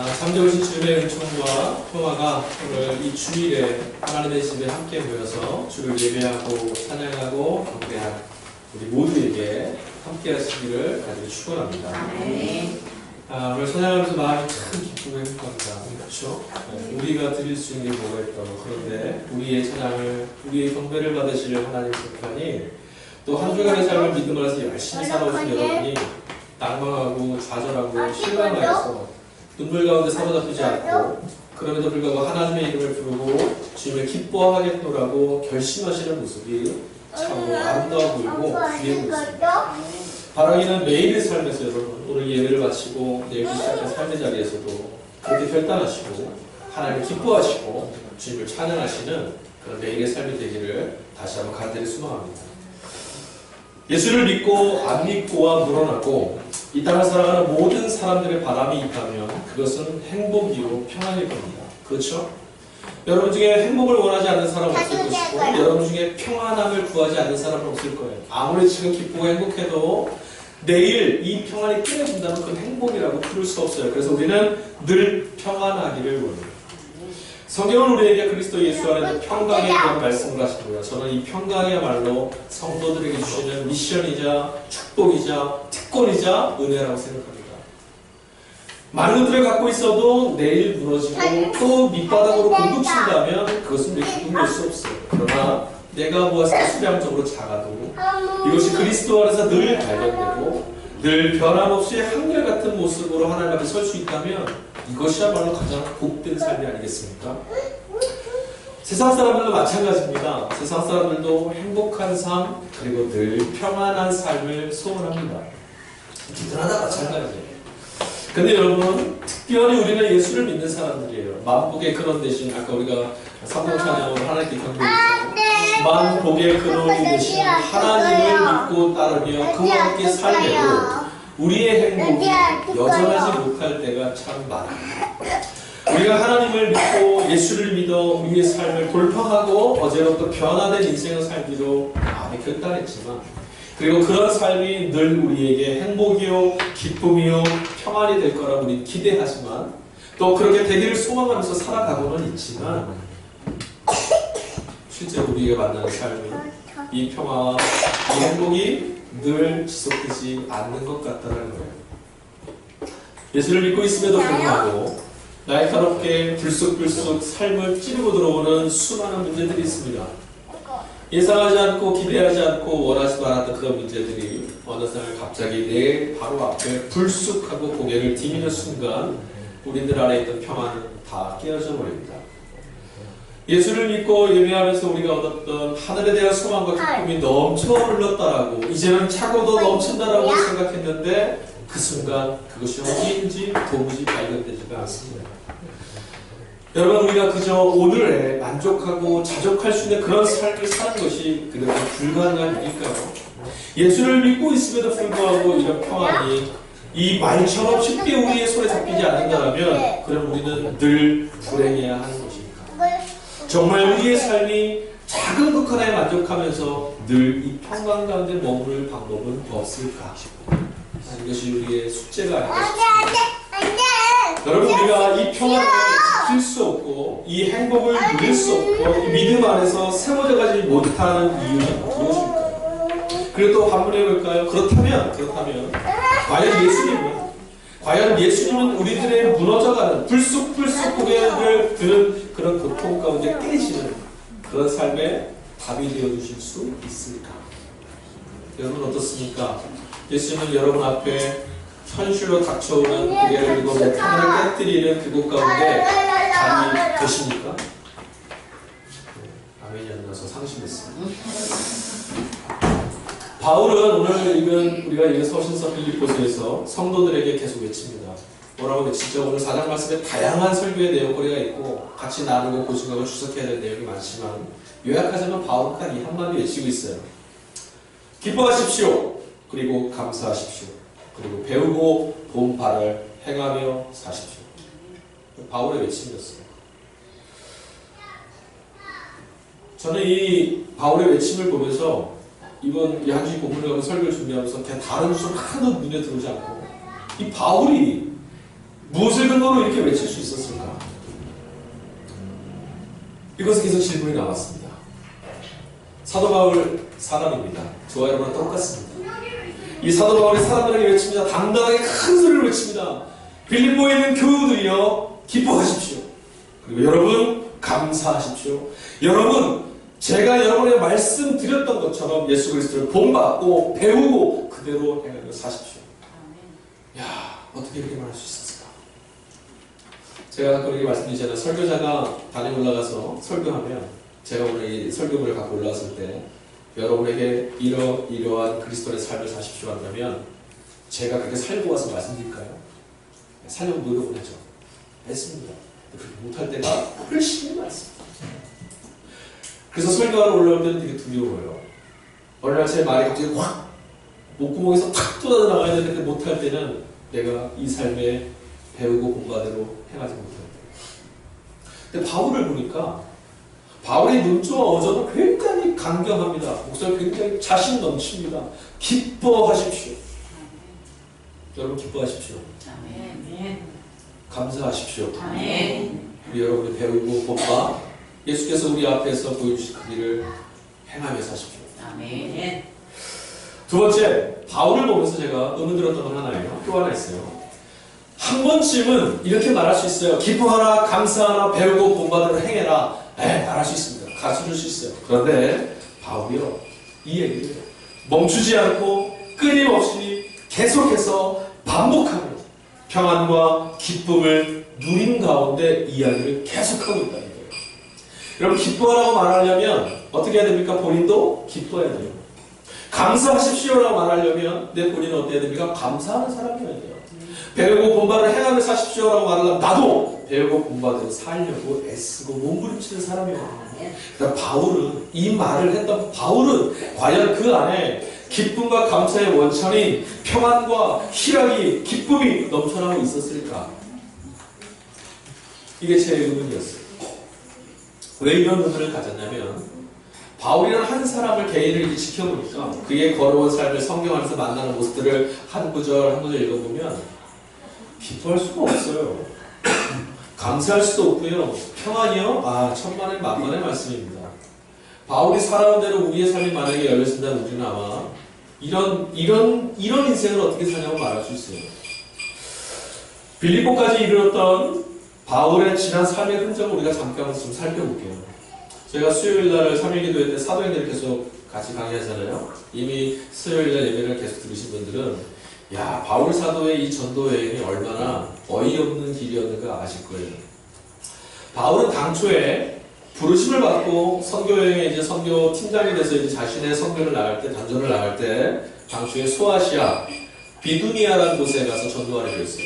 잠재우신 주님의 은총과 평화가 오늘 이 주일에 하나님의 집에 함께 모여서 주를 예배하고 찬양하고 경배한 우리 모두에게 함께 하시기를 간절히 축원합니다. 오늘 찬양하면서 마음이 참 기쁘고 행복합니다. 그렇죠? 우리가 드릴 수 있는 게 뭐가 있다고. 그런데 우리의 찬양을, 우리의 경배를 받으실 하나님의 편이 또 한 주간의 삶을 믿음을 해서 열심히 살아오신 여러분이 낭망하고 좌절하고 실망하여서 눈물 가운데 사로잡히지 않고 그럼에도 불구하고 하나님의 이름을 부르고 주님을 기뻐하겠노라고 결심하시는 모습이 참 아름다워 보이고 귀해 보였습니다. 바라기는 매일의 삶에서 여러분 오늘 예배를 마치고 내일 시작한 삶의 자리에서도 그렇게 결단하시고 하나님을 기뻐하시고 주님을 찬양하시는 그런 매일의 삶이 되기를 다시 한번 간절히 소망합니다. 예수를 믿고 안 믿고와 물어나고 이 땅을 살아가는 모든 사람들의 바람이 있다면 그것은 행복이요 평안일 겁니다. 그렇죠? 여러분 중에 행복을 원하지 않는 사람은 없을 것이고 여러분 중에 평안함을 구하지 않는 사람은 없을 거예요. 아무리 지금 기쁘고 행복해도 내일 이 평안이 끊어진다면 그건 행복이라고 부를 수 없어요. 그래서 우리는 늘 평안하기를 원해요. 성경은 우리에게 그리스도 예수 안에 평강에 대한 말씀을 하시고요. 저는 이 평강이야말로 성도들에게 주시는 미션이자 축복이자 특권이자 은혜라고 생각합니다. 많은 것들을 갖고 있어도 내일 무너지고 또 밑바닥으로 곤두친다면 그것은 우리 기쁨일 수 없어요. 그러나 내가 모아서 수량적으로 작아도 이것이 그리스도 안에서 늘 발견되고 늘 변함없이 한결같은 모습으로 하나님 앞에 설 수 있다면 이것이야말로 가장 복된 삶이 아니겠습니까? 세상 사람들도 마찬가지입니다. 세상 사람들도 행복한 삶 그리고 늘 평안한 삶을 소원합니다. 기도하다 마찬가지예요. 근데 여러분 특별히 우리는 예수를 믿는 사람들이에요. 만복의 근원 대신 아까 우리가 성경 찬양으로 하나님께 경배했잖아요. 만복의 근원이 되신 하나님을 믿고 따르며 그와 함께 살려도 우리의 행복이 여전하지 못할 때가 참 많아요. 우리가 하나님을 믿고 예수를 믿어 우리의 삶을 돌파하고 어제로부터 변화된 인생을 살기로 마음이 결단했지만 그리고 그런 삶이 늘 우리에게 행복이요 기쁨이요 평안이 될 거라고 우리는 기대하지만 또 그렇게 되기를 소망하면서 살아가고는 있지만 실제 우리가 만나는 삶이 이 평화와 이 행복이 늘 지속되지 않는 것 같다는 거예요. 예수를 믿고 있음에도 불구하고 날카롭게 불쑥불쑥 삶을 찌르고 들어오는 수많은 문제들이 있습니다. 예상하지 않고 기대하지 않고 원하지도 않았던 그런 문제들이 어느 날 갑자기 내 바로 앞에 불쑥하고 고개를 디미는 순간 우리들 안에 있던 평화는 다 깨어져 버립니다. 예수를 믿고 예배하면서 우리가 얻었던 하늘에 대한 소망과 기쁨이 넘쳐 흘렀다라고 이제는 차고도 넘친다라고 생각했는데 그 순간 그것이 어디인지 도무지 발견되지가 않습니다. 여러분 우리가 그저 오늘에 만족하고 자족할 수 있는 그런 삶을 사는 것이 그렇게 불가능한 일일까요? 예수를 믿고 있음에도 불구하고 이런 평안이 이 말처럼 쉽게 우리의 손에 잡히지 않는다면 그럼 우리는 늘 불행해야 하는 것입니다. 정말 우리의 삶이 작은 것 하나에 만족하면서 늘 이 평강 가운데 머무를 방법은 없을까? 이것이 우리의 숙제가 아닌가 싶습니다. 여러분 우리가 이 평안을 지킬 수 없고 이 행복을 누릴 수 없고 이 믿음 안에서 세워져 가지 못하는 이유는 무엇일까요? 그리고 또 반문해 볼까요? 그렇다면 과연 예수님은 우리들의 무너져가는 불쑥불쑥 고개를 드는 그런 고통 가운데 깨지는 그런 삶에 답이 되어주실 수 있을까? 여러분 어떻습니까? 예수님은 여러분 앞에 현실로 닥쳐오는 고개를 들고 목판을 깨뜨리는 그곳 가운데 답이 되십니까? 아멘이 안 나서 상심했습니다. 바울은 오늘 우리가 읽은 서신서 빌립보서에서 성도들에게 계속 외칩니다. 뭐라고 외치죠? 오늘 4장 말씀에 다양한 설교의 내용거리가 있고 같이 나누고 고증하고 주석해야 될 내용이 많지만 요약하자면 바울은 딱 이 한마디 외치고 있어요. 기뻐하십시오. 그리고 감사하십시오. 그리고 배우고 본 바를 행하며 사십시오. 바울의 외침이었어요. 저는 이 바울의 외침을 보면서 이번 이 한 주일 본문을 가고 설교를 준비하면서 그냥 다른 수업 하나도 눈에 들어오지 않고 이 바울이 무엇을 근거로 이렇게 외칠 수 있었을까? 이것에 계속 질문이 나왔습니다. 사도 바울 사람입니다. 저와 여러분은 똑같습니다. 이 사도 바울이 사람들에게 외칩니다. 당당하게 큰 소리를 외칩니다. 빌립보에 있는 교우들이여 기뻐하십시오. 그리고 여러분 감사하십시오. 여러분 제가 여러분에게 말씀드렸던 것처럼 예수 그리스도를 본받고 배우고 그대로 행하며 사십시오. 야, 어떻게 이렇게 말할 수 있었을까? 제가 가끔 이렇게 말씀드리잖아요. 설교자가 단에 올라가서 설교하면 제가 오늘 이 설교문을 갖고 올라왔을 때 여러분에게 이러한 그리스도의 삶을 사십시오 한다면 제가 그렇게 살고 와서 말씀드릴까요? 살려고 노력을 하죠. 했습니다. 그렇게 못할 때가 훨씬 많습니다. 그래서 설교하러 올라올 때는 되게 두려워요. 어느 날 제 말이 갑자기 확 목구멍에서 탁 쏟아져 나가야 되는데 못할 때는 내가 이 삶에 배우고 공부하대로 행하지 못할 때. 근데 바울을 보니까 바울의 눈조와 어조는 굉장히 강경합니다. 목소리가 굉장히 자신 넘칩니다. 기뻐하십시오. 여러분 기뻐하십시오. 감사하십시오. 우리 여러분이 배우고 본바 예수께서 우리 앞에서 보여주신 그 길을 행하며 사십시오. 두 번째, 바울을 보면서 제가 의문 들었던 건 하나예요. 또 하나 있어요. 한 번쯤은 이렇게 말할 수 있어요. 기뻐하라, 감사하라, 배우고 본바대로 행해라. 말할 수 있습니다. 가르쳐줄 수 있어요. 그런데 바울이요, 이 얘기를 멈추지 않고 끊임없이 계속해서 반복하며 평안과 기쁨을 누린 가운데 이야기를 계속하고 있다는 거예요. 여러분 기뻐하라고 말하려면 어떻게 해야 됩니까? 본인도 기뻐해야 돼요. 감사하십시오라고 말하려면 내 본인은 어때야 됩니까? 감사하는 사람이어야 돼요. 배우고 본바를 행하며 사십시오라고 말하려면 나도 배우고 본바대로 살려고 애쓰고 몸부림치는 사람이어야 돼요. 그러니까 바울은 이 말을 했던 바울은 과연 그 안에 기쁨과 감사의 원천인 평안과 희락이 기쁨이 넘쳐나고 있었을까? 이게 제 의문이었어요. 왜 이런 의문을 가졌냐면 바울이라는 한 사람을 개인을 이렇게 지켜보니까 그의 걸어온 삶을 성경 안에서 만나는 모습들을 한 구절 한 구절 읽어보면 기뻐할 수가 없어요. 감사할 수도 없고요. 평안이요? 천만의 만만의 말씀입니다. 바울이 살아온 대로 우리의 삶이 만약에 열렸습니다. 우리는 아마 이런 인생을 어떻게 사냐고 말할 수 있어요. 빌립보까지 이르렀던 바울의 지난 삶의 흔적을 우리가 잠깐 좀 살펴볼게요. 제가 수요일날 3일기도회 때 사도행전을 계속 같이 강의하잖아요. 이미 수요일날 예배를 계속 들으신 분들은 야, 바울 사도의 이 전도 여행이 얼마나 어이없는 길이었는가 아실 거예요. 바울은 당초에 부르심을 받고 선교여행에 이제 선교 팀장이 돼서 이제 자신의 선교를 나갈 때, 단전을 나갈 때, 당초에 소아시아, 비두니아라는 곳에 가서 전도하려고 했어요.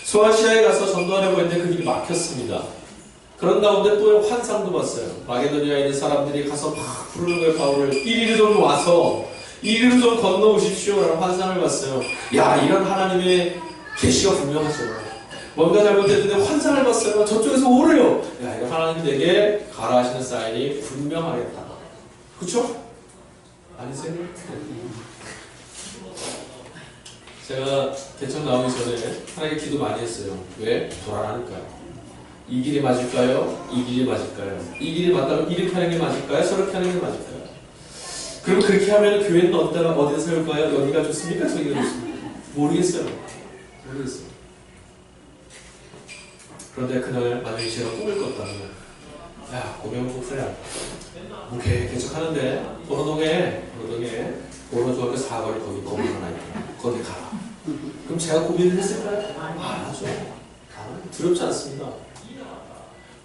소아시아에 가서 전도하려고 했는데 그 길이 막혔습니다. 그런 가운데 또 환상도 봤어요. 마게도니아에 있는 사람들이 가서 막 부르는 거예요, 바울을. 이리로 좀 와서, 이리로 좀 건너오십시오. 라는 환상을 봤어요. 야, 이런 하나님의 계시가 분명하죠. 뭔가 잘못했는데 환상을 봤어요. 저쪽에서 오래요. 야, 이거 하나님 내게 가라 하시는 사인이 분명하겠다. 그쵸? 아니세요? 제가 개척 나오기 전에 하나님께 기도 많이 했어요. 왜? 불안하니까요. 이 길이 맞을까요? 이 길이 맞을까요? 이 길이 맞다면 이렇게 하는 게 맞을까요? 저렇게 하는 게 맞을까요? 그럼 그렇게 하면 교회는 어디다 세울까요? 여기가 좋습니까? 저기가 좋습니까? 모르겠어요. 그런데 그날 만약에 제가 꿈을 꿨다면 야, 고명 목사야, 목회 개척하는데 보노동에 보노중학교 4거리 거기 건물 하나 있다. 거기 가라. 그럼 제가 고민을 했을까요? 하죠. 두렵지 않습니다.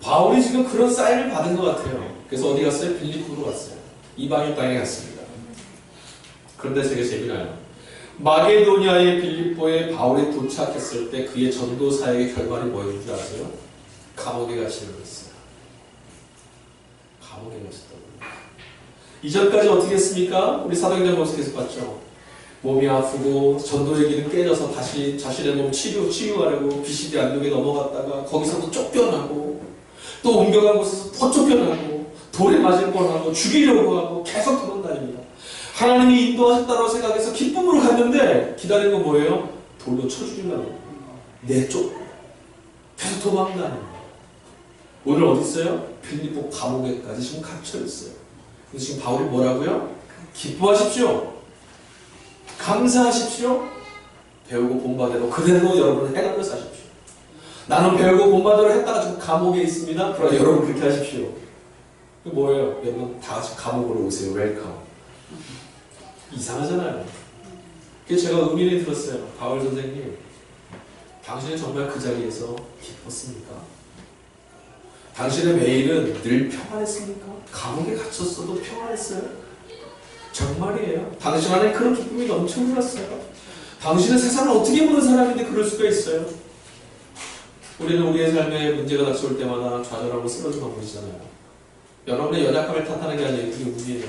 바울이 지금 그런 사인을 받은 것 같아요. 그래서 어디 갔어요? 빌립보로 갔어요. 이방인 땅에 갔습니다. 그런데 되게 재미나요. 마게도니아의 빌립보에 바울이 도착했을 때 그의 전도 사역의 결말이 뭐였는 줄 아세요? 감옥에 갇히는 거였어요. 감옥에 갇혔다고요. 이전까지 어떻게 했습니까? 우리 사도행전 보면서 계속 봤죠. 몸이 아프고 전도의 길은 깨져서 다시 자신의 몸 치유하려고 BCD 안독에 넘어갔다가 거기서도 쫓겨나고 또 옮겨간 곳에서 또 쫓겨나고 돌에 맞을 뻔하고 죽이려고 하고 계속 도망다닙니다. 하나님이 인도하셨다고 생각해서 기쁨으로 갔는데 기다리는 건 뭐예요? 돌로 쳐 죽이려고. 내쫓고 계속 도망다니고 오늘 어디 있어요? 빌립보 감옥에까지 지금 갇혀 있어요. 그래서 지금 바울이 뭐라고요? 기뻐하십시오. 감사하십시오. 배우고 본바대로 그대로 여러분은 해가며 사십시오. 나는 배우고 본바대로 했다가 지금 감옥에 있습니다. 그러나 여러분 그렇게 하십시오. 그 뭐예요? 여러분 다 같이 감옥으로 오세요. 웰컴. 이상하잖아요. 그래서 제가 의미를 들었어요. 바울 선생님, 당신은 정말 그 자리에서 기뻤습니까? 당신의 매일은 늘 평안했습니까? 감옥에 갇혔어도 평안했어요? 정말이에요. 당신 안에 그런 기쁨이 넘쳐흘렀어요. 당신은 세상을 어떻게 보는 사람인데 그럴 수가 있어요? 우리는 우리의 삶에 문제가 닥쳐올 때마다 좌절하고 쓰러져 넘어지잖아요. 여러분의 연약함을 탓하는 게 아니에요. 그게 우리예요.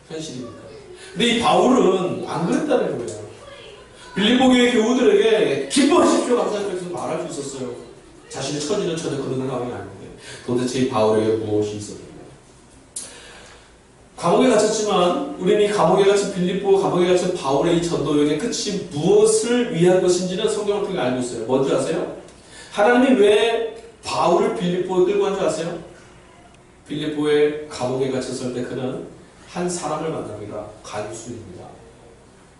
현실이니까. 근데 이 바울은 안 그랬다는 거예요. 빌립보 교회 교우들에게 기뻐하십시오, 감사합시오 말할 수 있었어요. 자신의 처지는 전혀 그런 상황이 아닌데 도대체 이 바울에게 무엇이 있었는가? 감옥에 갇혔지만 우리는 이 감옥에 갇힌 빌립보, 감옥에 갇힌 바울의 이 전도여행의 끝이 무엇을 위한 것인지는 성경을 통해 알고 있어요. 뭔지 아세요? 하나님이 왜 바울을 빌립보에 끌고 간 줄 아세요? 빌립보의 감옥에 갇혔을 때 그는 한 사람을 만납니다. 간수입니다.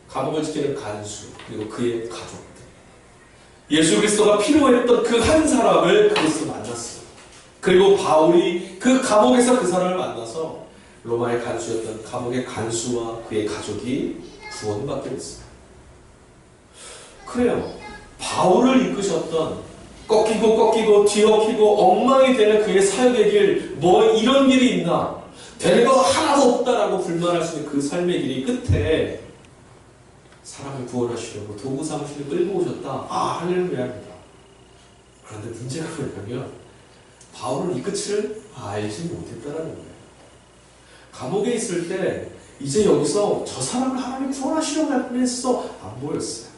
감옥을 지키는 간수, 그리고 그의 가족들. 예수 그리스도가 필요했던 그 한 사람을 그리스도 만났어요. 그리고 바울이 그 감옥에서 그 사람을 만나서 로마의 간수였던 감옥의 간수와 그의 가족이 구원받게 됐어요. 그래요. 바울을 이끄셨던 꺾이고 뒤엎이고 엉망이 되는 그의 사역의 길, 뭐 이런 길이 있나? 되는 거 하나도 없다라고 불만할 수 있는 그 삶의 길이 끝에 사람을 구원하시려고 도구 삼으시려 끌고 오셨다. 아, 할렐루야입니다. 그런데 문제가 뭐냐면 바울은 이 끝을 알지 못했다라는 거예요. 감옥에 있을 때 이제 여기서 저 사람을 하나님이 구원하시려고 할 뻔했어. 안 보였어요.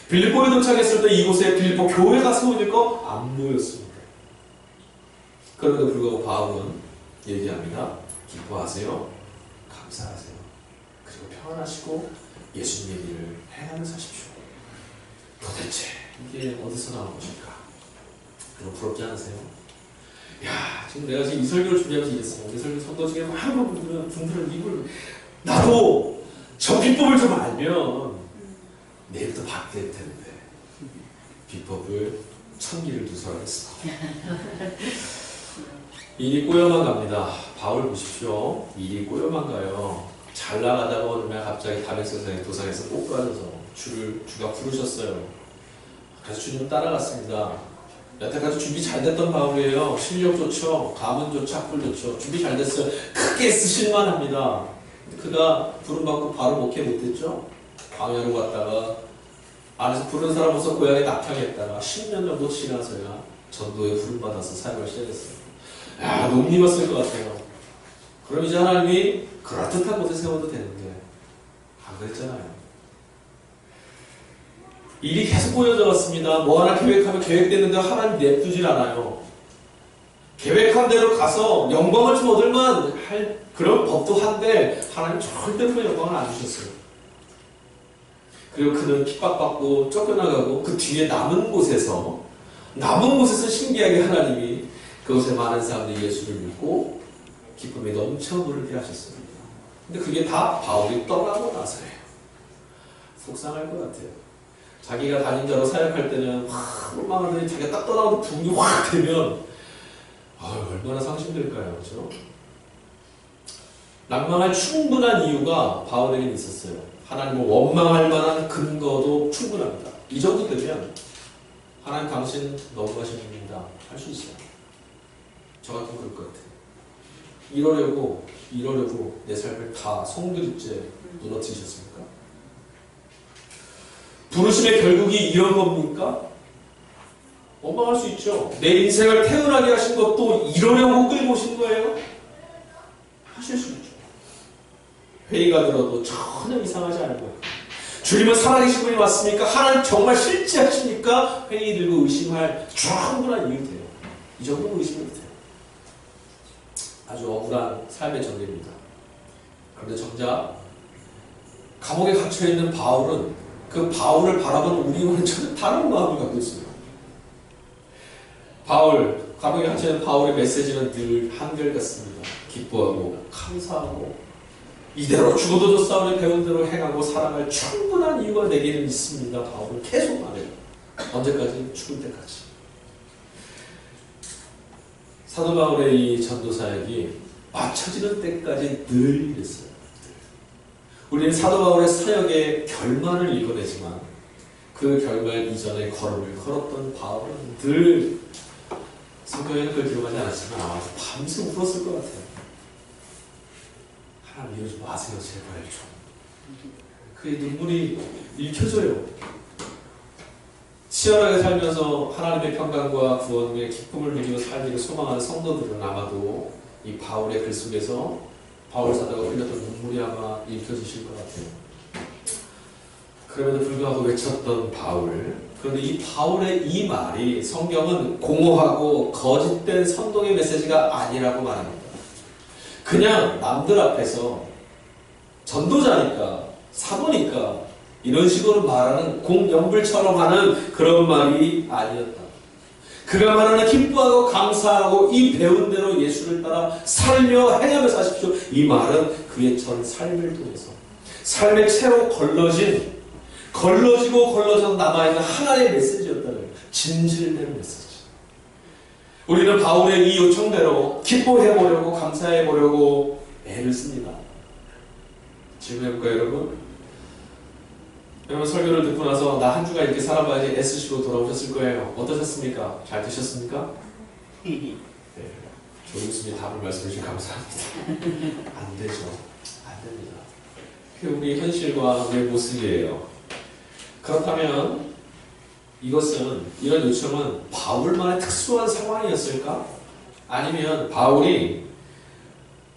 빌립보에 도착했을 때 이곳에 빌립보 교회가 세워질 거 안 보였습니다. 그럼에도 불구하고 바울은 얘기합니다. 기뻐하세요. 감사하세요. 그리고 평안하시고 예수님의 일을 행하며 사십시오. 도대체 이게 어디서 나온 것일까? 여러분 부럽지 않으세요? 야, 지금 내가 지금 이 설교를 준비하면서 이랬어요. 이 설교 성도 중에 많은 분들은 이걸 나도 저 비법을 좀 알면 내일부터 바뀔 텐데 비법을 천기를 누설하겠어. 일이 꼬여만 갑니다. 바울 보십시오. 일이 꼬여만 가요. 잘 나가다가 어느 날 갑자기 다메섹 도상에서 꼭 빠져서 주가 부르셨어요. 그래서 주님 따라갔습니다. 여태까지 준비 잘 됐던 바울이에요. 실력 좋죠. 가문 좋죠. 학벌 좋죠. 준비 잘 됐어요. 크게 쓰실만 합니다. 그가 부름받고 바로 목회 못했죠. 광야로 갔다가 안에서 부른 사람 없어 고향에 낙향했다가 10년 정도 지나서야 전도에 부름받아서 사역을 시작했어요. 야, 너무 힘었을 것 같아요. 그럼 이제 하나님이 그럴듯한 곳에 세워도 되는데 안 그랬잖아요. 일이 계속 꼬여져 왔습니다. 뭐 하나 계획하면 계획되는데 하나님 냅두질 않아요. 계획한 대로 가서 영광을 좀 얻을만 할 그런 법도 한데 하나님 절대로 그 영광을 안 주셨어요. 그리고 그는 핍박받고 쫓겨나가고 그 뒤에 남은 곳에서 신기하게 하나님이 그곳에 많은 사람들이 예수를 믿고 기쁨이 넘쳐 흐르게 하셨습니다. 근데 그게 다 바울이 떠나고 나서예요. 속상할 것 같아요. 자기가 담임자로 사역할 때는 막하더니 자기가 딱 떠나고 붕이 확 되면 얼마나 상심될까요? 그렇죠? 낭망할 충분한 이유가 바울에게 있었어요. 하나님을 원망할 만한 근거도 충분합니다. 이 정도 되면 하나님 당신 너무하신 분입니다. 할 수 있어요. 저 같으면 그럴 것 같아요. 이러려고 내 삶을 다 송두리째 무너뜨리셨습니까? 부르심의 결국이 이런 겁니까? 원망할 수 있죠. 내 인생을 태어나게 하신 것도 이러려고 끌고 오신 거예요? 하실 수 있죠. 회의가 들어도 전혀 이상하지 않은 거예요. 주님은 살아계신 분이 맞습니까? 하나님 정말 실제하십니까? 회의 들고 의심할 충분한 이유 돼요. 이 정도는 의심해도 돼요. 아주 억울한 삶의 전개입니다. 그런데 정작 감옥에 갇혀있는 바울은 그 바울을 바라보는 우리와는 전혀 다른 마음을 갖고 있어요. 바울, 감옥에 갇혀있는 바울의 메시지는 늘 한결같습니다. 기뻐하고 감사하고 이대로 죽어도 싸움에 배운 대로 행하고 살아갈 충분한 이유가 내게는 있습니다. 바울은 계속 말해요. 언제까지? 죽을 때까지. 사도 바울의 이 전도 사역이 마쳐지는 때까지 늘 이랬어요. 우리는 사도 바울의 사역의 결말을 읽어내지만 그 결말 이전에 걸음을 걸었던 바울은 늘 성경에는 그걸 기록하지 않았지만 아마 밤새 울었을 것 같아요. 하나님 이러지 마세요 제발 좀. 그의 눈물이 읽혀져요. 치열하게 살면서 하나님의 평강과 구원의 기쁨을 누리고 살기를 소망하는 성도들은 아마도 이 바울의 글 속에서 바울 사도가 흘렸던 눈물이 아마 읽혀지실 것 같아요. 그럼에도 불구하고 외쳤던 바울, 그런데 이 바울의 이 말이 성경은 공허하고 거짓된 선동의 메시지가 아니라고 말합니다. 그냥 남들 앞에서 전도자니까 사도니까 이런 식으로 말하는 공연불처럼 하는 그런 말이 아니었다. 그가 말하는 기뻐하고 감사하고 이 배운 대로 예수를 따라 살며 행하며 사십시오. 이 말은 그의 전 삶을 통해서 삶의 채로 걸러지고 걸러져 남아있는 하나의 메시지였다는 거예요. 진실된 메시지. 우리는 바울의 이 요청대로 기뻐해보려고 감사해보려고 애를 씁니다. 질문해볼까요 여러분? 여러분 설교를 듣고 나서 나 한 주간 이렇게 살아봐야지 애쓰시고 돌아오셨을 거예요. 어떠셨습니까? 잘 드셨습니까? 네. 조용수님 답을 말씀해 주셔서 감사합니다. 안 되죠. 안 됩니다. 그게 우리 현실과 우리의 모습이에요. 그렇다면 이런 요청은 바울만의 특수한 상황이었을까? 아니면 바울이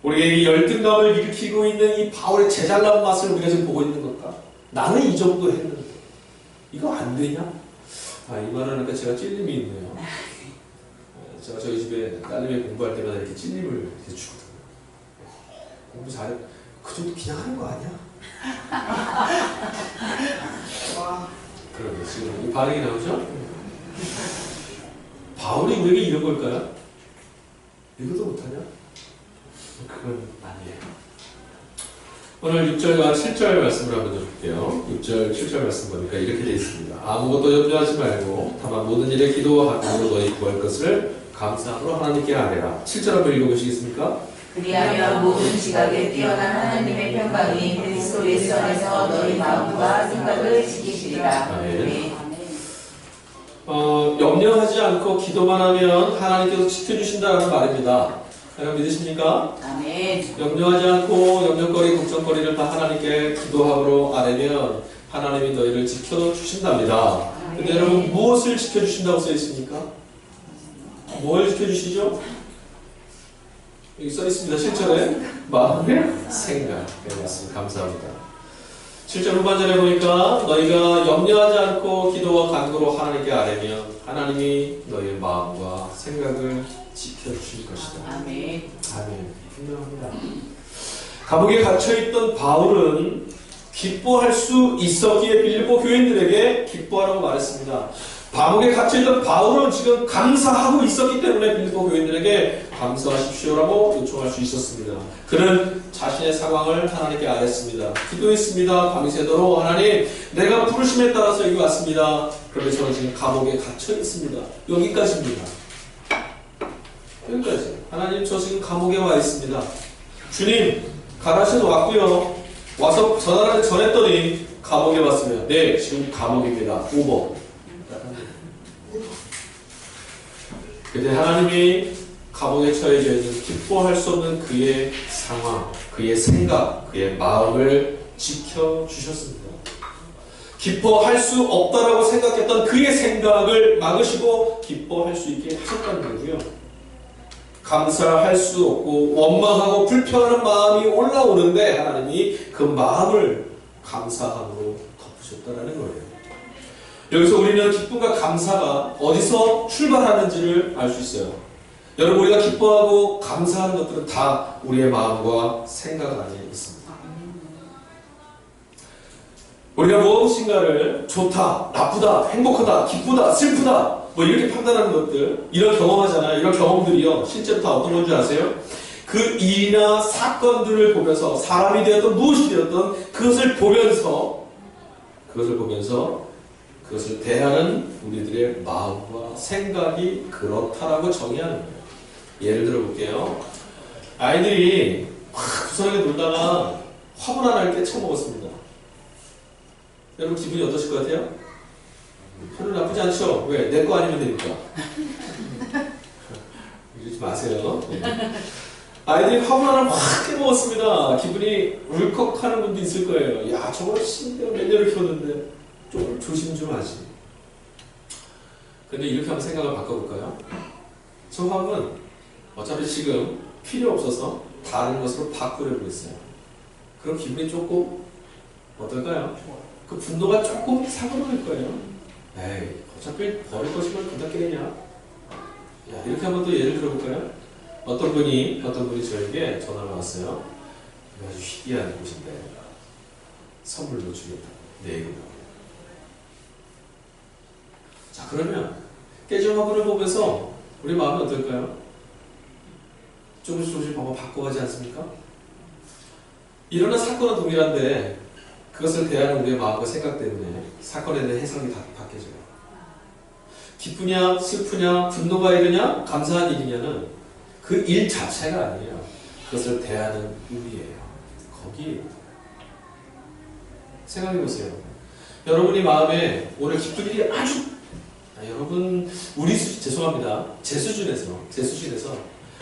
우리에게 이 열등감을 일으키고 있는 이 바울의 제잘난 맛을 우리가 지금 보고 있는 걸까? 나는 이 정도 했는데 이거 안 되냐? 이 말을 하니까 제가 찔림이 있네요. 제가 저희 집에 딸내미 공부할 때마다 이렇게 찔림을 이렇게 주거든요. 공부 잘해. 그 정도 그냥 하는 거 아니야? 그러게 지금 이 반응이 나오죠? 바울이 우리에게 이런 걸까요? 이것도 못하냐? 그건 아니에요. 오늘 6절과 7절 말씀을 한번 좀 볼게요. 6절, 7절 말씀 보니까 이렇게 되어 있습니다. 아무것도 염려하지 말고 다만 모든 일에 기도하고 너희 구할 것을 감사함으로 하나님께 아뢰라. 7절 한번 읽어보시겠습니까? 그리하여 모든 지각에 뛰어난 하나님의 평강이 그리스도 예수 안에서 너희 마음과 생각을 지키시리라. 아멘. 염려하지 않고 기도만 하면 하나님께서 지켜주신다는 말입니다. 여러분 믿으십니까? 아멘. 염려하지 않고 염려거리, 걱정거리를 다 하나님께 기도함으로 아뢰면 하나님이 너희를 지켜주신답니다. 근데 여러분 무엇을 지켜주신다고 써 있습니까? 뭘 지켜주시죠? 여기 써 있습니다. 7절에 마음의 생각. 네, 맞습니다. 감사합니다. 7절 후반절에 보니까 너희가 염려하지 않고 기도와 간구로 하나님께 아뢰면 하나님이 너희의 마음과 생각을 지켜주실 것이다. 아멘. 아멘. 분명합니다. 감옥에 갇혀있던 바울은 기뻐할 수 있었기에 빌립보 교인들에게 기뻐하라고 말했습니다. 감옥에 갇혀있던 바울은 지금 감사하고 있었기 때문에 빌립보 교인들에게 감사하십시오라고 요청할 수 있었습니다. 그는 자신의 상황을 하나님께 아뢰었습니다. 기도했습니다. 밤새도록 하나님 내가 부르심에 따라서 여기 왔습니다. 그런데 저는 지금 감옥에 갇혀 있습니다. 여기까지입니다. 여기까지. 하나님 저 지금 감옥에 와 있습니다. 주님 가라시도 왔고요. 와서 전했더니 감옥에 왔습니다. 네 지금 감옥입니다. 오버. 근데 하나님이 감옥에 처해져 있는 기뻐할 수 없는 그의 상황, 그의 생각, 그의 마음을 지켜주셨습니다. 기뻐할 수 없다라고 생각했던 그의 생각을 막으시고 기뻐할 수 있게 하셨다는 거고요. 감사할 수 없고 원망하고 불평하는 마음이 올라오는데 하나님이 그 마음을 감사함으로 덮으셨다는 거예요. 여기서 우리는 기쁨과 감사가 어디서 출발하는지를 알 수 있어요. 여러분 우리가 기뻐하고 감사하는 것들은 다 우리의 마음과 생각 안에 있습니다. 우리가 무엇인가를 좋다, 나쁘다, 행복하다, 기쁘다, 슬프다 뭐 이렇게 판단하는 것들, 이런 경험하잖아요. 이런 경험들이요, 실제로 다 어떤 건지 아세요? 그 일이나 사건들을 보면서, 사람이 되었던 무엇이 되었던 그것을 보면서 그것을 대하는 우리들의 마음과 생각이 그렇다라고 정의하는 거예요. 예를 들어 볼게요. 아이들이 막 구석에 놀다가 화분 하나를 깨쳐먹었습니다. 여러분 기분이 어떠실 것 같아요? 별로 나쁘지 않죠? 왜? 내 거 아니면 되니까. 이러지 마세요. 네. 아이들이 화분 하나를 막 깨먹었습니다. 기분이 울컥하는 분도 있을 거예요. 야, 저걸 신대로 몇 년을 키웠는데 좀 조심 좀 하지. 근데 이렇게 한번 생각을 바꿔볼까요? 저 화분 어차피 지금 필요 없어서 다른 것으로 바꾸려고 했어요. 그럼 기분이 조금 어떨까요? 그 분노가 조금 사그러들 거예요. 에이, 어차피 버릴 것이면 그다 깨냐? 야, 이렇게 한번 또 예를 들어볼까요? 어떤 분이 저에게 전화가 왔어요. 아주 희귀한 곳인데 선물로 주겠다. 내일이라고. 자, 그러면 깨진 화분을 보면서 우리 마음이 어떨까요? 조금씩 한번 바꿔가지 않습니까? 일어난 사건은 동일한데 그것을 대하는 우리의 마음과 생각 때문에 사건에 대한 해석이 다 바뀌어져요. 기쁘냐, 슬프냐, 분노가 일으냐, 감사한 일이냐는 그 일 자체가 아니에요. 그것을 대하는 의미예요. 거기 생각해보세요. 여러분이 마음에 오늘 기쁜 일이 여러분 죄송합니다. 제 수준에서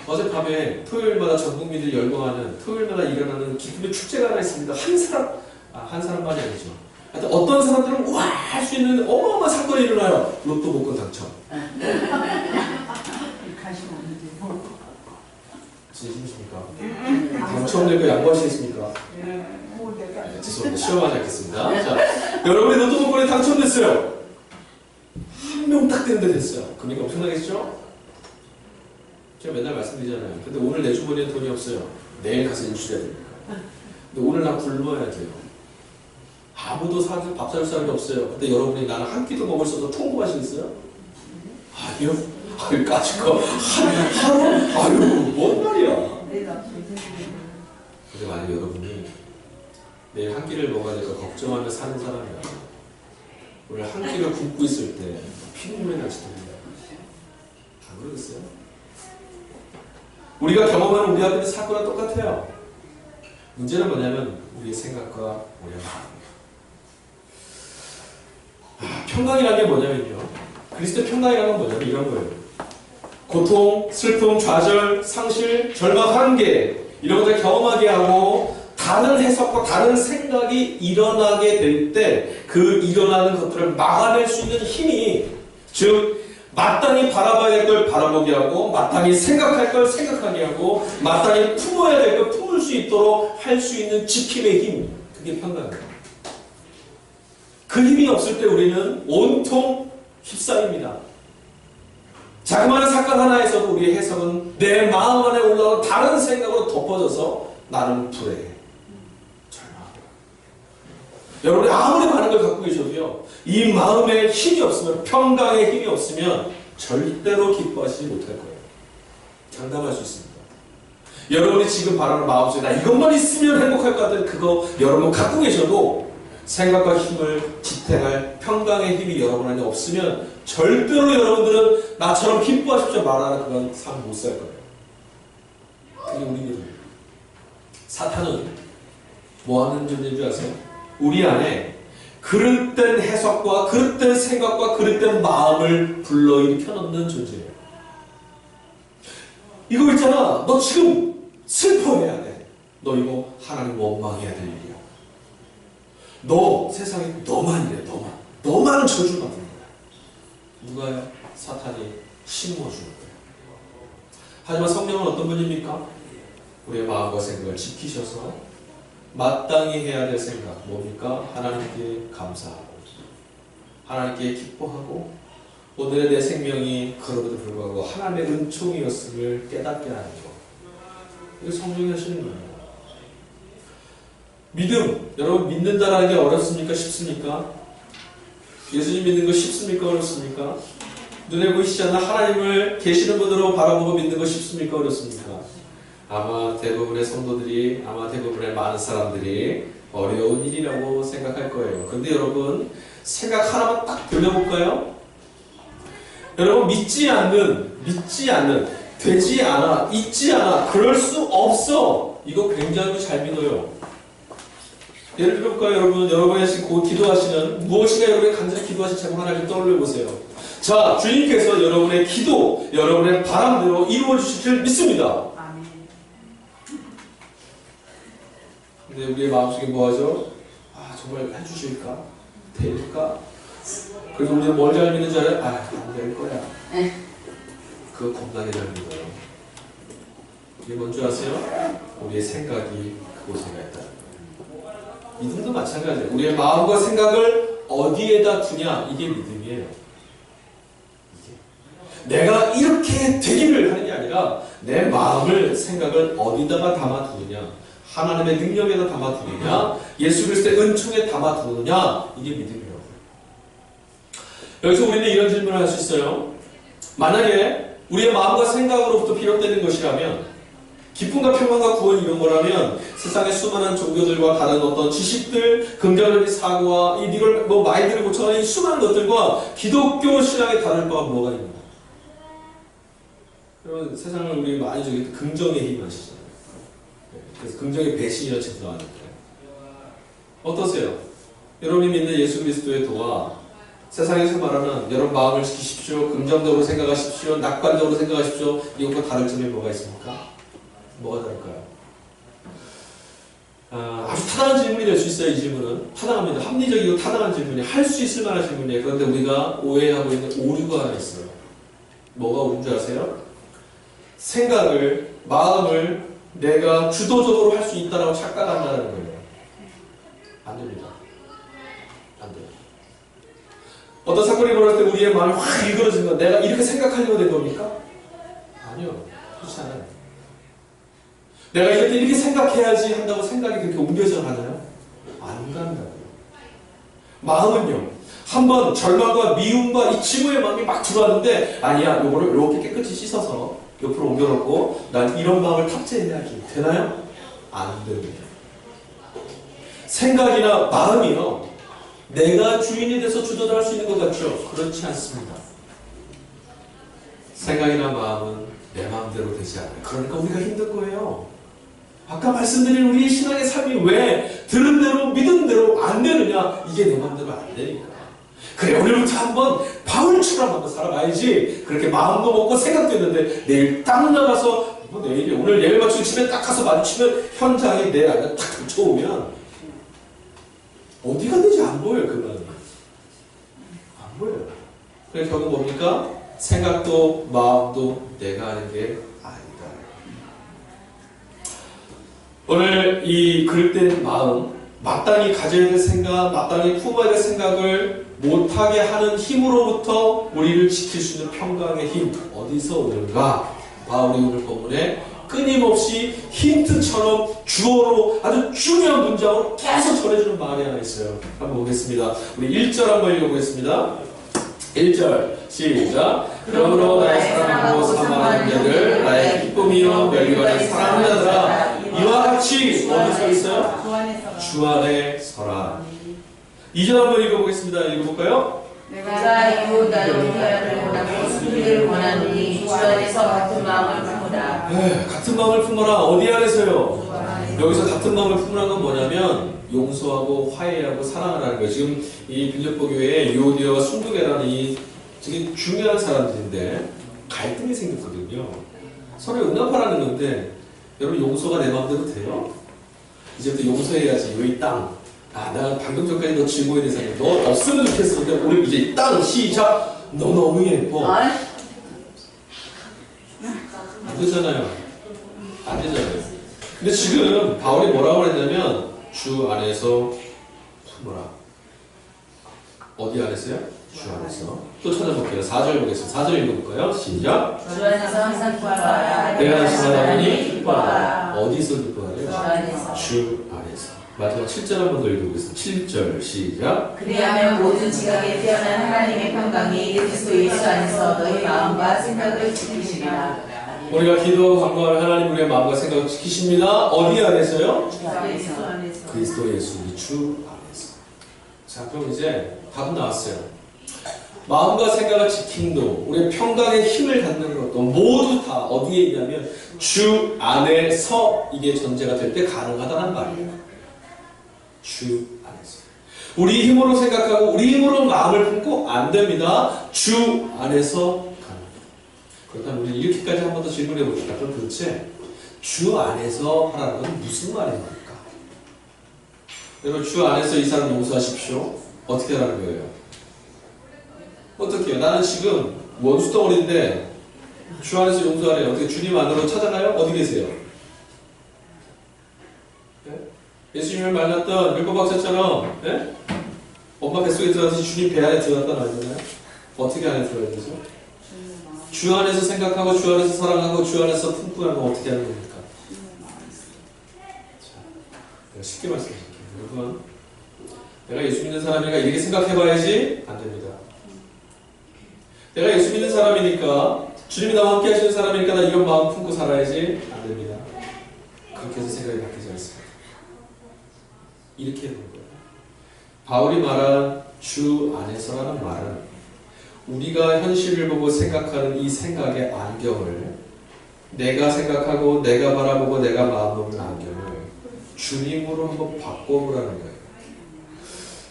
어젯밤에 토요일마다 전 국민들이 열광하는 토요일마다 일어나는 기쁨의 축제가 하나 있습니다. 한 사람만이 아니죠. 하여튼 어떤 사람들은 와 할 수 있는 어마어마한 사건이 일어나요. 로또 복권 당첨. 진심이십니까? 당첨될 거 양보하시겠습니까? 네, 죄송합니다. 시험하지 않겠습니다. 자, 여러분이 로또 복권에 당첨됐어요. 한 명 딱 되는데 됐어요. 금액이 엄청나겠죠? 제가 맨날 말씀드리잖아요. 근데 오늘 내 주머니에 돈이 없어요. 내일 가서 인출해야 됩니다. 근데 오늘 나 굶어야 돼요. 아무도 밥 살 사람이 없어요. 근데 여러분이 나는 한 끼도 먹을 수 없어 통보하시겠어요? 아니요. 아유, 까짓 거. 하루? 아유, 뭔 말이야. 근데 만약 여러분이 내일 한 끼를 먹어야 될까 걱정하며 사는 사람이야. 오늘 한 끼를 굶고 있을 때 피눈물이 날지도 몰라요. 안 그러겠어요? 우리가 경험하는 우리 앞에 있는 사건과 똑같아요. 문제는 뭐냐면 우리의 생각과 우리의 마음이에요. 평강이라는 게 뭐냐면요. 그리스도의 평강이라는 건 뭐냐면 이런 거예요. 고통, 슬픔, 좌절, 상실, 절망, 한계 이런 것들을 경험하게 하고 다른 해석과 다른 생각이 일어나게 될 때 그 일어나는 것들을 막아낼 수 있는 힘이, 즉 마땅히 바라봐야 될 걸 바라보게 하고 마땅히 생각할 걸 생각하게 하고 마땅히 품어야 될 걸 품을 수 있도록 할 수 있는 지킴의 힘, 그게 평강이에요. 그 힘이 없을 때 우리는 온통 휩싸입니다. 자그마한 사건 하나에서도 우리의 해석은 내 마음 안에 올라오는 다른 생각으로 덮어져서 나는 불행해, 절망하고. 여러분이 아무리 많은 걸 갖고 계셔도요, 이 마음에 힘이 없으면, 평강의 힘이 없으면 절대로 기뻐하시지 못할 거예요. 장담할 수 있습니다. 여러분이 지금 바라는 마음속에 나 이것만 있으면 행복할 것 같은 그거 여러분 갖고 계셔도 생각과 힘을 지탱할 평강의 힘이 여러분 안에 없으면 절대로 여러분들은 나처럼 기뻐하십시오 말하는 그런 삶 못 살 거예요. 그게 우리 일입니다. 사탄은 뭐 하는 존재인 줄 아세요? 우리 안에 그릇된 해석과 그릇된 생각과 그릇된 마음을 불러일으켜 놓는 존재예요. 이거 있잖아. 너 지금 슬퍼해야 돼. 너 이거 하나님 원망해야 될 일이야. 너 세상에 너만 이래. 너만 저주받는 거야. 누가요? 사탄이 심어주는 거예요. 하지만 성령은 어떤 분입니까? 우리의 마음과 생각을 지키셔서 마땅히 해야 될 생각 뭡니까? 하나님께 감사하고 하나님께 기뻐하고 오늘의 내 생명이 그럼에도 불구하고 하나님의 은총이었음을 깨닫게 하는 것. 이거 성령이 하시는 거예요. 믿음, 여러분 믿는다라는 게 어렵습니까? 쉽습니까? 예수님 믿는 거 쉽습니까? 어렵습니까? 눈에 보이시지 않는 하나님을 계시는 분으로 바라보고 믿는 거 쉽습니까? 어렵습니까? 아마 대부분의 성도들이, 아마 대부분의 많은 사람들이 어려운 일이라고 생각할 거예요. 근데 여러분, 생각 하나만 딱 돌려볼까요? 여러분, 믿지 않는, 되지 않아, 있지 않아, 그럴 수 없어. 이거 굉장히 잘 믿어요. 예를 들어볼까요, 여러분? 여러분이 지금 기도하시는, 무엇인가 여러분이 간절히 기도하신 제목 하나 좀 떠올려 보세요. 자, 주님께서 여러분의 기도, 여러분의 바람대로 이루어주실 줄 믿습니다. 근데 우리의 마음속에 뭐하죠? 아, 정말 해주실까? 될까? 그리고 우리는 뭘 잘 믿는 줄 알아요? 아, 안 될 거야. 그거 겁나게 잘 믿어요. 이게 뭔지 아세요? 우리의 생각이 그곳에 가 있다는 거예요. 믿음도 마찬가지예요. 우리의 마음과 생각을 어디에다 두냐? 이게 믿음이에요. 내가 이렇게 되기를 하는 게 아니라 내 마음을, 생각을 어디다가 담아두느냐? 하나님의 능력에다 담아두느냐? 예수 그리스도의 은총에 담아두느냐? 이게 믿음이라고요. 여기서 우리는 이런 질문을 할 수 있어요. 만약에 우리의 마음과 생각으로부터 비롯되는 것이라면, 기쁨과 평안과 구원 이런 거라면 세상의 수많은 종교들과 다른 어떤 지식들, 긍정적인 사고와 이걸 마인드를 고쳐가는 이 수많은 것들과 기독교 신앙에 다를 바가 뭐가 있는가? 여러분, 세상을 우리 많이 저기 긍정의 힘 아시잖아요. 그래서 긍정의 배신이라는 책도 나왔는데 어떠세요? 여러분이 믿는 예수 그리스도의 도와 세상에서 말하는 여러분 마음을 지키십시오, 긍정적으로 생각하십시오, 낙관적으로 생각하십시오, 이것과 다른 점이 뭐가 있습니까? 뭐가 다를까요? 아주 타당한 질문이 될 수 있어요. 이 질문은 타당합니다. 합리적이고 타당한 질문이 할 수 있을 만한 질문이에요. 그런데 우리가 오해하고 있는 오류가 하나 있어요. 뭐가 오류인 줄 아세요? 생각을, 마음을 내가 주도적으로 할 수 있다고 착각한다는 거예요. 안 됩니다. 안 돼요. 어떤 사건이 벌어질 때 우리의 마음이 확 일그러지는 건 내가 이렇게 생각하려고 된 겁니까? 아니요. 그렇지 않아요. 내가 이렇게 생각해야지 한다고 생각이 그렇게 옮겨져 가나요? 안 간다고요. 마음은요. 한번 절망과 미움과 이 증오의 마음이 막 들어왔는데 아니야. 요거를 이렇게 깨끗이 씻어서 옆으로 옮겨놓고 난 이런 마음을 탑재해야지. 되나요? 안 됩니다. 생각이나 마음이요. 내가 주인이 돼서 주도할 수 있는 것 같죠? 그렇지 않습니다. 생각이나 마음은 내 마음대로 되지 않아요. 그러니까 우리가 힘든 거예요. 아까 말씀드린 우리의 신앙의 삶이 왜 들은 대로 믿은 대로 안 되느냐? 이게 내 마음대로 안 되니까. 그래, 오늘부터 한번 바울처럼 한번 살아봐야지. 그렇게 마음도 먹고 생각도 했는데 내일 딱 나가서 내일이 오늘 예배 마치고 집에 딱 가서 마치면 현장에 내 안에 딱 갇혀오면 어디 갔는지 안 보여요. 그 마음이 안 보여요. 그래서 결국 뭡니까? 생각도 마음도 내가 하는 게 아니다. 오늘 이 그릇된 마음, 마땅히 가져야 될 생각, 마땅히 품어야 될 생각을 못하게 하는 힘으로부터 우리를 지킬 수 있는 평강의 힘 어디서 오는가? 바울이 오늘 본문에 끊임없이 힌트처럼 주어로 아주 중요한 문장으로 계속 전해주는 말이 하나 있어요. 한번 보겠습니다. 우리 1절 한번 읽어보겠습니다. 1절 시작. 그러므로 나의 사랑하고 사모하는 자들 나의 기쁨이요 멸류관을 사랑하는 자들아 이와 같이 어디서 있어요? 주 안에 서라. 2절 한번 읽어보겠습니다. 읽어볼까요? 내가 이웃 나를 위하여 원하고 승리를 원하노니 주 안에서 같은 마음을 품으라. 같은 마음을 품어라. 어디 안에서요? 여기서 같은 마음을 품으라는 건 뭐냐면 용서하고 화해하고 사랑하라는 거예요. 지금 이 빌립보 교회에 유오디아와 순두계라는 이 되게 중요한 사람들인데 갈등이 생겼거든요. 서로 응답하라는 건데 여러분 용서가 내 마음대로 돼요? 이제부터 용서해야지. 왜 이 땅? 나 방금 전까지 너 즐거워야 되잖아. 너 없으면 좋겠어. 근데 우리 이제 이 땅 시작. 너 너무 예뻐. 안 되잖아요. 안 되잖아요. 근데 지금 바울이 뭐라고 그랬냐면 주 안에서 품어라. 어디 안에서요? 주 안에서. 또 찾아볼게요. 4절 보겠습니다. 4절 읽어볼까요? 시작. 주 안에서 항상 기뻐하라. 내가 하나님이 기뻐하라. 어디서 기뻐하래요? 주 안에서. 주 안에서. 마지막 7절 한 번 더 읽어보겠습니다. 7절 시작. 그리하면 모든 지각에 뛰어난 하나님의 평강이 그리스도 예수 안에서 너희 마음과 생각을 지키시리라. 우리가 기도하고 간구하면 하나님 우리의 마음과 생각을 지키십니다. 어디 안에서요? 그리스도 안에서. 그리스도 예수 우리 주 안에서. 자, 그럼 이제 답은 나왔어요. 마음과 생각을 지킴도 우리의 평강의 힘을 갖는 것도 모두 다 어디에 있냐면 주 안에서 이게 전제가 될 때 가능하다는 말이에요. 주 안에서. 우리 힘으로 생각하고 우리 힘으로 마음을 품고 안 됩니다. 주 안에서 가능합니다. 그렇다면 우리 이렇게까지 한 번 더 질문해 봅시다. 그럼 도대체 주 안에서 하라는 건 무슨 말인 겁니까? 여러분 주 안에서 이 사람 용서하십시오. 어떻게 하라는 거예요? 어떻게 해요? 나는 지금 원수 덩어리인데 주 안에서 용서하래요. 어떻게 주님 안으로 찾아가요? 어디 계세요? 네? 예수님을 만났던 율법학자처럼 네? 엄마 뱃속에 들어가서 주님 배 안에 들어갔다는 아니잖아요? 어떻게 안에 들어가야 되죠? 주 안에서 생각하고 주 안에서 사랑하고 주 안에서 품고 하는 건 어떻게 하는 겁니까? 자, 내가 쉽게 말씀드릴게요. 여러분 내가 예수 믿는 사람이니까 이렇게 생각해봐야지 안 됩니다. 내가 예수 믿는 사람이니까 주님이 나와 함께 하시는 사람이니까 나 이런 마음 품고 살아야지 안 됩니다. 그렇게 해서 생각이 바뀌지 않습니다. 이렇게 해보는 거예요. 바울이 말한 주 안에서라는 말은 우리가 현실을 보고 생각하는 이 생각의 안경을 내가 생각하고 내가 바라보고 내가 마음먹는 안경을 주님으로 한번 바꿔보라는 거예요.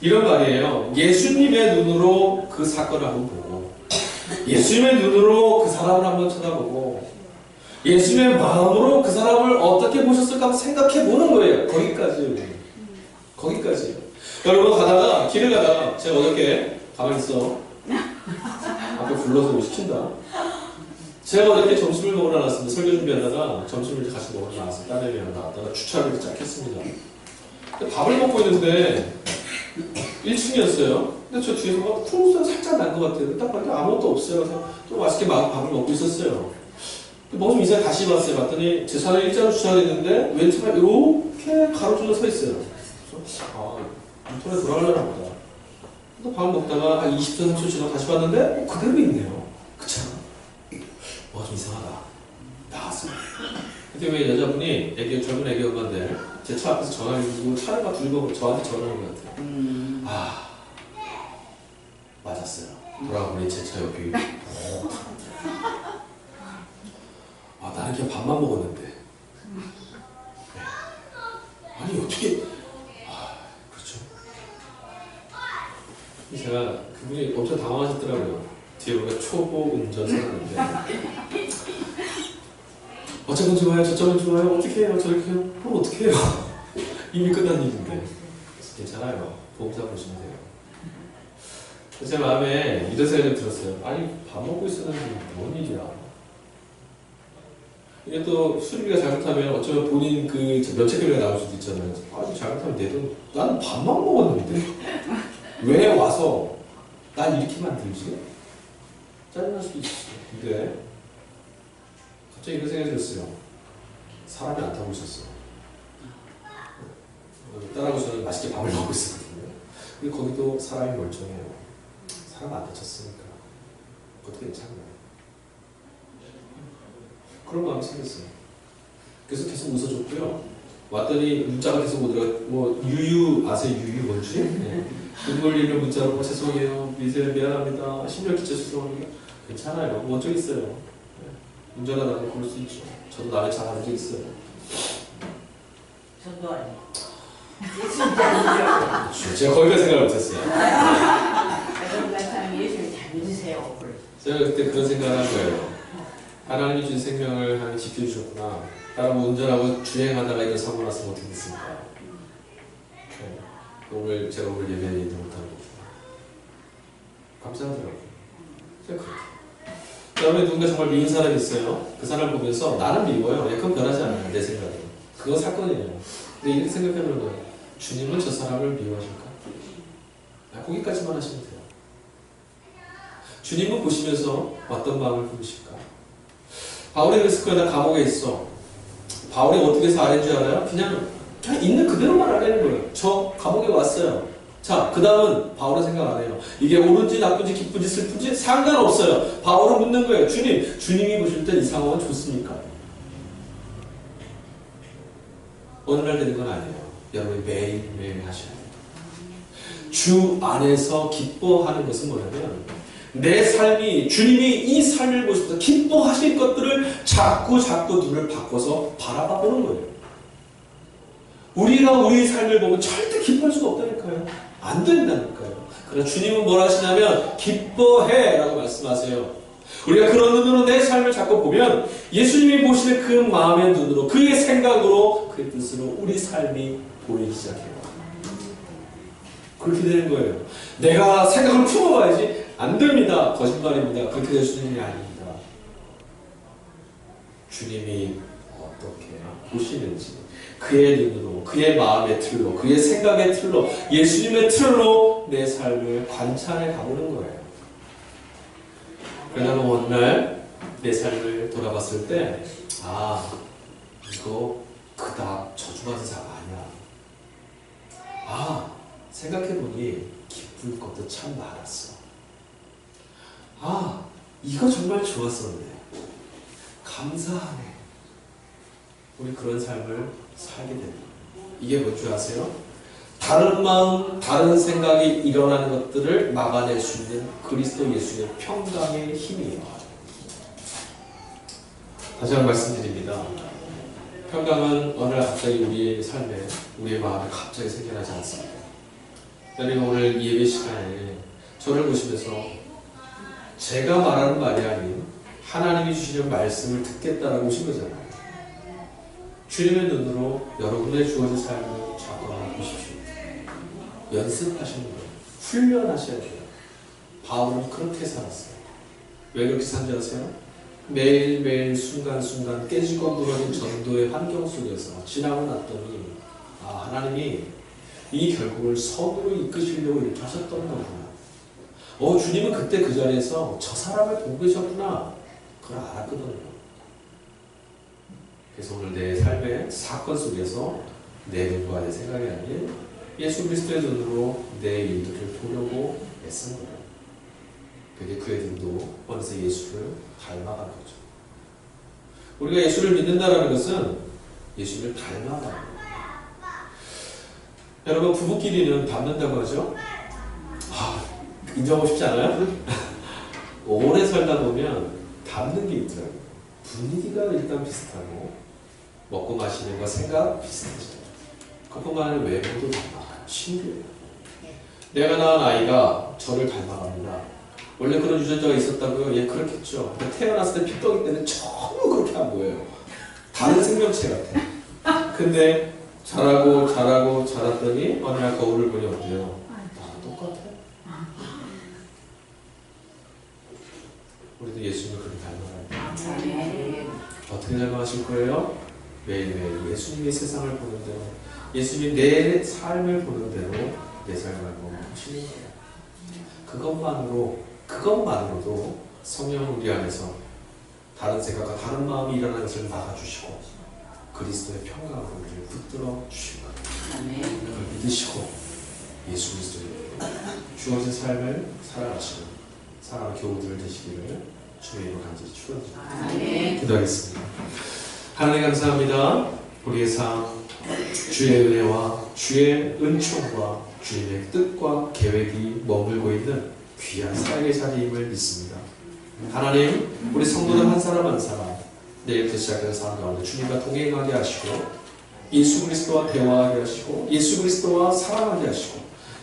이런 말이에요. 예수님의 눈으로 그 사건을 한번 보고 예수님의 눈으로 그 사람을 한번 쳐다보고 예수님의 마음으로 그 사람을 어떻게 보셨을까 한번 생각해 보는 거예요. 거기까지요. 여러분 가다가 길을 가다가 제가 어저께 가만히 있어 앞에 불러서 시킨다. 제가 어저께 점심을 먹으러 나왔습니다. 설교 준비하다가 점심을 이제 같이 먹으러 나왔어요. 딸내미랑 나왔다가 주차를 이렇게 쫙 했습니다. 밥을 먹고 있는데 1층이었어요. 근데 저 뒤에서 막 풍수가 살짝 난 것 같아요. 딱 봤더니 아무것도 없어요. 그래서 또 맛있게 밥을 먹고 있었어요. 먹으면 이제 다시 봤어요. 봤더니 제 차를 일자로 주차가 있는데 왼차가 이렇게 가로질러 서 있어요. 그래서 유턴에 돌아가려나 보다. 또 밥 먹다가 한 20초, 30초 지나고 다시 봤는데 그대로 있네요. 그 차가. 좀 이상하다. 나왔어요. 그때 왜 여자분이 젊은 애기 엄마인데 제 차 앞에서 전화를 주고 차를 막 들고 저한테 전화하는 것 같아요. 맞았어요. 돌아보니 제 차 옆이 나는 그냥 밥만 먹었는데 네. 아니 어떻게 그렇죠. 제가 그분이 엄청 당황하셨더라고요. 뒤에 우리가 초보 운전사였는데 어쩌면 좋아요 저쩌면 좋아요 어떻게 해요 저렇게 해요 그럼 어떻게 해요 이미 끝난 일인데 괜찮아요. 보험사 보시면 돼요. 제 마음에 이런 생각이 들었어요. 아니 밥 먹고 있었는데 뭔 일이야. 이게 또 수리비가 잘못하면 어쩌면 본인 그 면책금리가 나올 수도 있잖아요. 아니 잘못하면 내 돈 나는 밥만 먹었는데 왜 와서 난 이렇게 만들지? 짜증날 수도 있어요. 근데 갑자기 이런 생각이 들었어요. 사람이 안 타고 있었어. 딸하고 저는 맛있게 밥을 먹고 있었거든요. 근데 거기도 사람이 멀쩡해요. 사람 안 다쳤으니까 그것도 괜찮아요. 그런 마음이 생겼어요. 그래서 계속 웃어줬고요. 왔더니 문자가 계속 오더라고요. 유유 아세요? 유유 뭔지? 네. 눈물 흘리는 문자로 죄송해요. 미안합니다. 심혈 기체 죄송합니다. 괜찮아요. 뭔 적 있어요. 네. 운전하다가 그럴 수 있죠. 저도 남의 차 가는 적 있어요. 저도 아니에요. 그렇죠. 제가 거기까지 생각을 못했어요. 여러분 사람이 예수를 잘 믿으세요. 제가 그때 그런 생각을 한 거예요. 하나님이 주신 생명을 하나님 지켜주셨구나. 따라고 운전하고 주행하다가 이런 사고 났으면 어떻게 됐습니까? 네. 제가 오늘 예배에 인도 못하는 겁니다. 감사하더라고요. 제가 그렇게. 그다음에 누군가 정말 미운 사람이 있어요. 그 사람을 보면서 나는 미워요. 그건 변하지 않아요. 내 생각은. 그건 사건이에요. 근데 이렇게 생각해보는 거예요. 주님은 저 사람을 미워하실까? 거기까지만 하시면 돼요. 주님은 보시면서 어떤 마음을 품으실까? 바울이 그랬을 거야. 나 감옥에 있어. 바울이 어떻게 해서 아는 줄 알아요? 그냥 그냥 있는 그대로 말하는 거예요. 저 감옥에 왔어요. 자, 그 다음은 바울은 생각 안 해요. 이게 옳은지 나쁜지 기쁜지 슬픈지 상관없어요. 바울은 묻는 거예요. 주님이 보실 때 이 상황은 좋습니까? 어느 날 되는 건 아니에요. 여러분이 매일매일 하셔야 돼요. 주 안에서 기뻐하는 것은 뭐냐면 내 삶이 주님이 이 삶을 보시면서 기뻐하실 것들을 자꾸 눈을 바꿔서 바라봐 보는 거예요. 우리가 우리 삶을 보면 절대 기뻐할 수가 없다니까요. 안 된다니까요. 그러나 주님은 뭘 하시냐면 기뻐해 라고 말씀하세요. 우리가 그런 눈으로 내 삶을 자꾸 보면 예수님이 보시는 그 마음의 눈으로 그의 생각으로 그의 뜻으로 우리 삶이 보이기 시작해요. 그렇게 되는 거예요. 내가 생각을 품어봐야지. 안 됩니다. 거짓말입니다. 그렇게 될 수 있는 일이 아닙니다. 주님이 어떻게 보시는지 그의 눈으로, 그의 마음의 틀로, 그의 생각의 틀로, 예수님의 틀로 내 삶을 관찰해 가보는 거예요. 그러다가 어느 날 내 삶을 돌아봤을 때 이거 그닥 저주받은 사람 아니야. 생각해보니 기쁠 것도 참 많았어. 이거 정말 좋았었네. 감사하네. 우리 그런 삶을 살게 됩니다. 이게 뭔 줄 아세요? 다른 마음, 다른 생각이 일어나는 것들을 막아낼 수 있는 그리스도 예수의 평강의 힘이에요. 다시 한번 말씀드립니다. 평강은 어느 날 갑자기 우리의 삶에, 우리의 마음에 갑자기 생겨나지 않습니다. 여러분 오늘 예배 시간에 저를 보시면서 제가 말하는 말이 아닌 하나님이 주시는 말씀을 듣겠다라고 오신 거잖아요. 주님의 눈으로 여러분의 주어진 삶을 자꾸 보십시오. 연습하시는 거예요. 훈련하셔야 돼요. 바울은 그렇게 살았어요. 왜 그렇게 산 줄 아세요? 매일매일 순간순간 깨지고 무너진 전도의 환경 속에서 지나고 났더니 하나님이 이 결국을 선으로 이끄시려고 이렇게 하셨던 거구나. 주님은 그때 그 자리에서 저 사람을 보고 계셨구나. 그걸 알았거든요. 그래서 오늘 내 삶의 사건 속에서 내 눈과 내 생각이 아닌 예수 그리스도의 눈으로 내 일들을 보려고 애쓴 거예요. 그게 그의 눈도 어느새 예수를 닮아가는 거죠. 우리가 예수를 믿는다는 것은 예수를 닮아가는 거예요. 여러분 부부끼리는 닮는다고 하죠? 인정하고 싶지 않아요? 오래 살다 보면 닮는 게 있더라고요. 분위기가 일단 비슷하고 먹고 마시는 거 생각 비슷하죠. 그뿐만 아니라 외모도 닮아가요. 신기해요. 내가 낳은 아이가 저를 닮아갑니다. 원래 그런 유전자가 있었다고요? 예, 그렇겠죠. 태어났을 때 핏덩이 때는 전혀 그렇게 안 보여요. 다른 생명체 같아요. 근데 자랐더니 어느 날 거울을 보니 어때요? 나랑 똑같아. 우리도 예수님을 그렇게 닮아가야 돼요. 어떻게 닮아가실 거예요? 매일매일 예수님이 세상을 보는 대로, 예수님이 내 삶을 보는 대로 내 삶을 보시는 거예요. 그것만으로도 성령은 우리 안에서 다른 생각과 다른 마음이 일어나는 것을 막아주시고 그리스도의 평강으로 우리를 붙들어 주실 거예요. 그걸 믿으시고 예수 그리스도의 주어진 삶을 살아가시는 사랑하는 교우들 되시기를 주의 이름으로 간절히 축원드립니다. 기도하겠습니다. 하나님 감사합니다. 우리의 삶, 주의 은혜와 주의 은총과 주님의 뜻과 계획이 머물고 있는 귀한 사역의 자리임을 믿습니다. 하나님, 우리 성도들 한 사람 한 사람 내일부터 시작하는 삶 가운데 주님과 동행하게 하시고 예수 그리스도와 대화하게 하시고 예수 그리스도와 사랑하게 하시고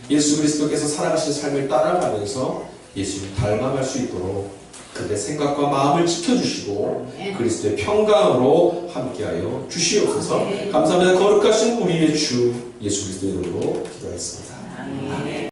예수 그리스도께서 살아가신 삶을 따라가면서 예수님 닮아갈 수 있도록 그들의 생각과 마음을 지켜주시고 그리스도의 평강으로 함께하여 주시옵소서. 감사합니다. 거룩하신 우리의 주 예수 그리스도의 이름으로 기도했습니다.